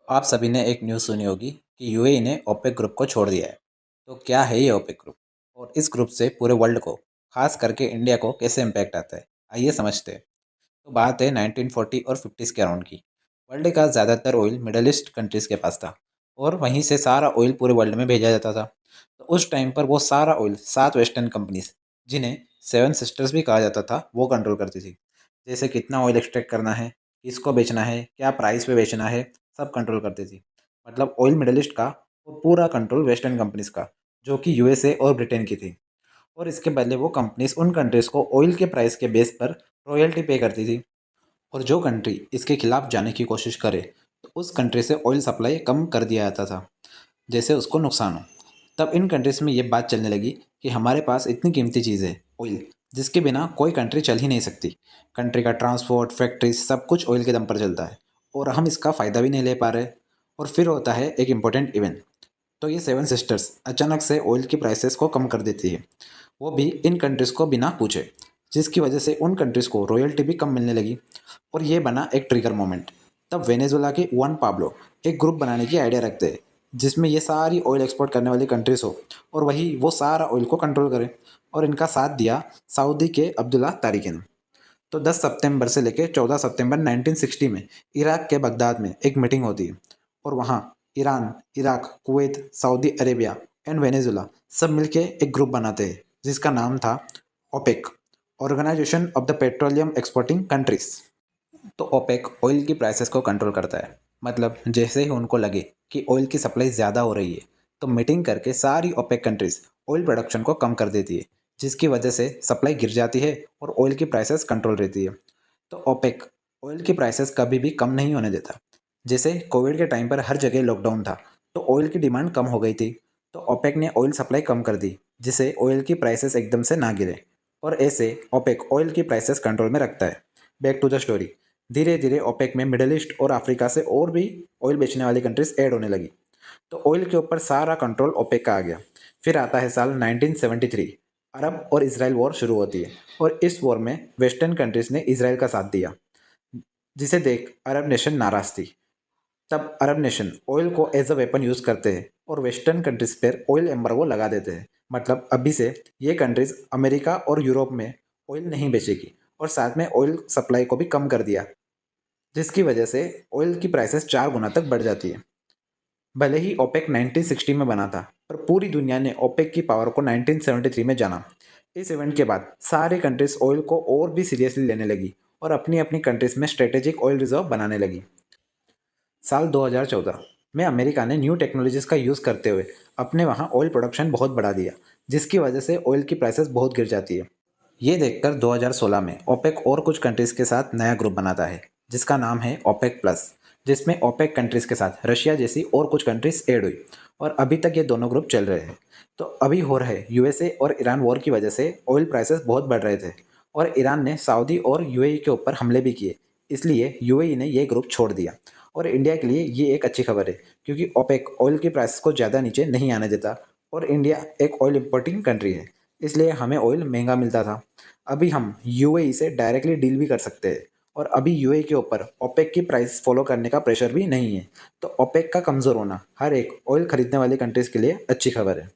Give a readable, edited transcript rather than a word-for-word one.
आप सभी ने एक न्यूज़ सुनी होगी कि यूएई ने ओपेक ग्रुप को छोड़ दिया है। तो क्या है ये ओपेक ग्रुप और इस ग्रुप से पूरे वर्ल्ड को, खास करके इंडिया को कैसे इम्पैक्ट आता है, आइए समझते हैं। तो बात है 1940 और 50s के अराउंड की। वर्ल्ड का ज़्यादातर ऑयल मिडल ईस्ट कंट्रीज़ के पास था और वहीं से सारा ऑयल पूरे वर्ल्ड में भेजा जाता था। तो उस टाइम पर वो सारा ऑयल 7 वेस्टर्न कंपनीज, जिन्हें सेवन सिस्टर्स भी कहा जाता था, वो कंट्रोल करती थी। जैसे कितना ऑयल एक्सट्रैक्ट करना है, किसको बेचना है, क्या प्राइस पे बेचना है, सब कंट्रोल करती थी। मतलब ऑयल मिडल ईस्ट का और पूरा कंट्रोल वेस्टर्न कंपनीज का, जो कि यूएसए और ब्रिटेन की थी। और इसके पहले वो कंपनीज उन कंट्रीज को ऑयल के प्राइस के बेस पर रॉयल्टी पे करती थी। और जो कंट्री इसके खिलाफ जाने की कोशिश करे तो उस कंट्री से ऑयल सप्लाई कम कर दिया जाता था, जैसे उसको नुकसान हो। तब इन कंट्रीज में ये बात चलने लगी कि हमारे पास इतनी कीमती चीज़ है ऑयल, जिसके बिना कोई कंट्री चल ही नहीं सकती। कंट्री का ट्रांसपोर्ट, फैक्ट्रीज, सब कुछ ऑयल के दम पर चलता है और हम इसका फ़ायदा भी नहीं ले पा रहे। और फिर होता है एक इम्पोर्टेंट इवेंट। तो ये सेवन सिस्टर्स अचानक से ऑयल की प्राइसेस को कम कर देती है, वो भी इन कंट्रीज़ को बिना पूछे, जिसकी वजह से उन कंट्रीज़ को रॉयल्टी भी कम मिलने लगी। और ये बना एक ट्रिगर मोमेंट। तब वेनेजुला के जुआन पाब्लो एक ग्रुप बनाने की आइडिया रखते हैं, जिसमें ये सारी ऑयल एक्सपोर्ट करने वाली कंट्रीज़ हो और वही वो सारा ऑयल को कंट्रोल करे। और इनका साथ दिया सऊदी के अब्दुल्ला तारिकी ने। तो 10 सितंबर से लेकर 14 सितंबर 1960 में इराक के बगदाद में एक मीटिंग होती है। और वहाँ Iran, Iraq, Kuwait, Saudi Arabia and Venezuela सब मिलके एक ग्रुप बनाते हैं, जिसका नाम था OPEC, organisation of the petroleum exporting countries. तो ओपेक ऑयल की प्राइसेस को कंट्रोल करता है। मतलब जैसे ही उनको लगे कि ऑयल की सप्लाई ज़्यादा हो रही है, तो मीटिंग करके सारी ओपेक कंट्रीज ऑयल प्रोडक्शन को कम कर देती है, जिसकी वजह से सप्लाई गिर जाती है और ऑयल की प्राइसेस कंट्रोल रहती है। तो ओपेक ऑयल की प्राइसेस कभी भी कम नहीं होने देता। जैसे कोविड के टाइम पर हर जगह लॉकडाउन था, तो ऑयल की डिमांड कम हो गई थी। तो ओपेक ने ऑयल सप्लाई कम कर दी, जिससे ऑयल की प्राइसेस एकदम से ना गिरे। और ऐसे ओपेक ऑयल की प्राइसेस कंट्रोल में रखता है। Back to the story. धीरे धीरे ओपेक में मिडिल ईस्ट और अफ्रीका से और भी ऑयल बेचने वाली कंट्रीज ऐड होने लगी। तो ऑयल के ऊपर सारा कंट्रोल ओपेक का आ गया। फिर आता है साल 1973। अरब और इसराइल वॉर शुरू होती है और इस वॉर में वेस्टर्न कंट्रीज ने इसराइल का साथ दिया, जिसे देख अरब नेशन नाराज थी। तब अरब नेशन ऑयल को एज अ वेपन यूज़ करते हैं और वेस्टर्न कंट्रीज पर ऑयल एम्बार्गो लगा देते हैं। मतलब अभी से ये कंट्रीज अमेरिका और यूरोप में ऑयल नहीं बेचेगी और साथ में ऑयल सप्लाई को भी कम कर दिया, जिसकी वजह से ऑयल की प्राइसेस 4 गुना तक बढ़ जाती है। भले ही ओपेक 1960 में बना था, पर पूरी दुनिया ने ओपेक की पावर को 1973 में जाना। इस इवेंट के बाद सारी कंट्रीज ऑयल को और भी सीरियसली लेने लगी और अपनी अपनी कंट्रीज में स्ट्रेटेजिक ऑयल रिजर्व बनाने लगी। साल 2014 में अमेरिका ने न्यू टेक्नोलॉजीज का यूज़ करते हुए अपने वहाँ ऑयल प्रोडक्शन बहुत बढ़ा दिया, जिसकी वजह से ऑयल की प्राइसेस बहुत गिर जाती है। ये देखकर 2016 में ओपेक और कुछ कंट्रीज़ के साथ नया ग्रुप बनाता है, जिसका नाम है ओपेक प्लस, जिसमें ओपेक कंट्रीज़ के साथ रशिया जैसी और कुछ कंट्रीज़ ऐड हुई। और अभी तक ये दोनों ग्रुप चल रहे हैं। तो अभी हो रहे यूएसए और ईरान वॉर की वजह से ऑयल प्राइसेस बहुत बढ़ रहे थे और ईरान ने सऊदी और यूएई के ऊपर हमले भी किए, इसलिए यूएई ने ये ग्रुप छोड़ दिया। और इंडिया के लिए ये एक अच्छी खबर है, क्योंकि ओपेक ऑयल की प्राइस को ज़्यादा नीचे नहीं आने देता और इंडिया एक ऑयल इंपोर्टिंग कंट्री है, इसलिए हमें ऑयल महंगा मिलता था। अभी हम यूएई से डायरेक्टली डील भी कर सकते हैं और अभी यूएई के ऊपर ओपेक की प्राइस फॉलो करने का प्रेशर भी नहीं है। तो ओपेक का कमज़ोर होना हर एक ऑयल खरीदने वाली कंट्रीज़ के लिए अच्छी खबर है।